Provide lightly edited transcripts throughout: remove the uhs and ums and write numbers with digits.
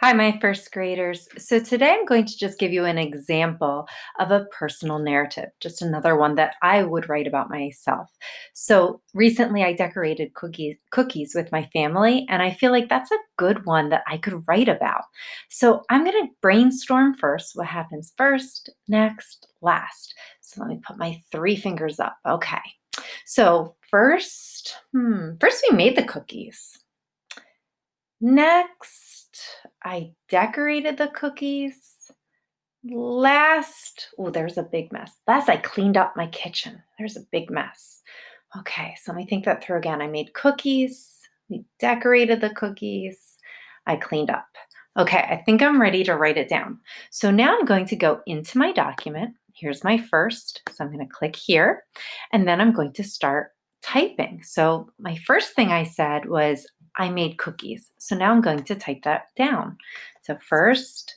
Hi, my first graders. So today I'm going to just give you an example of a personal narrative, just another one that I would write about myself. So recently I decorated cookies with my family, and I feel like that's a good one that I could write about. So I'm going to brainstorm first what happens first, next, last. So let me put my three fingers up. Okay. So first we made the cookies. Next, I decorated the cookies. Last, oh, there's a big mess. Last, I cleaned up my kitchen. There's a big mess. Okay, so let me think that through again. I made cookies. We decorated the cookies. I cleaned up. Okay, I think I'm ready to write it down. So now I'm going to go into my document. Here's my first. So I'm going to click here, and then I'm going to start typing. So my first thing I said was I made cookies. So now I'm going to type that down. So first,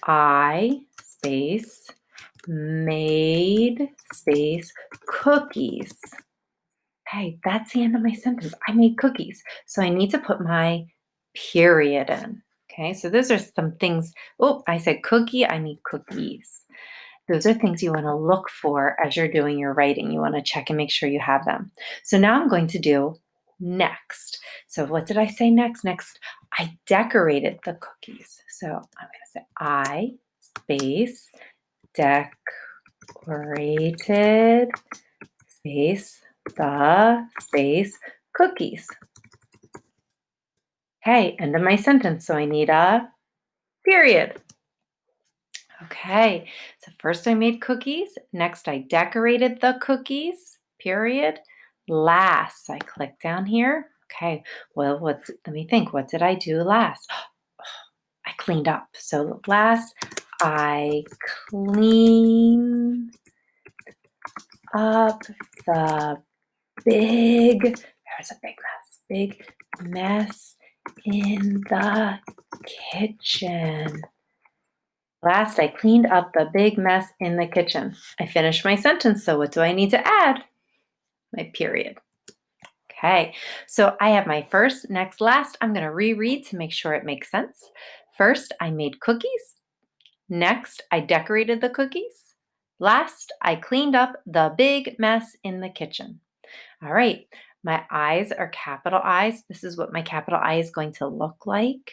I space made space cookies. Okay, that's the end of my sentence. I made cookies. So I need to put my period in. Okay, so those are some things. Oh, I said cookie, I need cookies. Those are things you want to look for as you're doing your writing. You want to check and make sure you have them. So now I'm going to do next. So what did I say next? Next, I decorated the cookies. So I'm going to say I space decorated space the space cookies. Okay, end of my sentence. So I need a period. Okay, so first I made cookies. Next I decorated the cookies, period. Last, I click down here. Okay, well, let me think. What did I do last? I cleaned up. So last, I cleaned up the there's a big mess in the kitchen. Last, I cleaned up the big mess in the kitchen. I finished my sentence, so what do I need to add? My period. Okay, so I have my first, next, last. I'm going to reread to make sure it makes sense. First, I made cookies. Next, I decorated the cookies. Last, I cleaned up the big mess in the kitchen. All right, my eyes are capital I's. This is what my capital I is going to look like.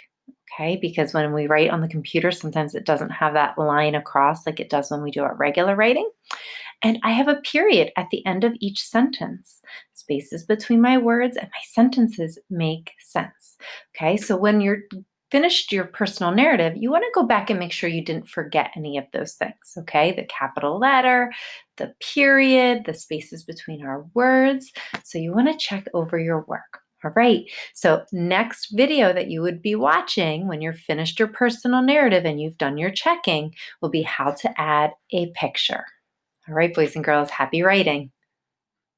Okay, because when we write on the computer, sometimes it doesn't have that line across like it does when we do our regular writing. And I have a period at the end of each sentence. Spaces between my words and my sentences make sense. Okay, so when you're finished your personal narrative, you want to go back and make sure you didn't forget any of those things. Okay, the capital letter, the period, the spaces between our words. So you want to check over your work. All right, so next video that you would be watching when you're finished your personal narrative and you've done your checking will be how to add a picture. All right, boys and girls, happy writing.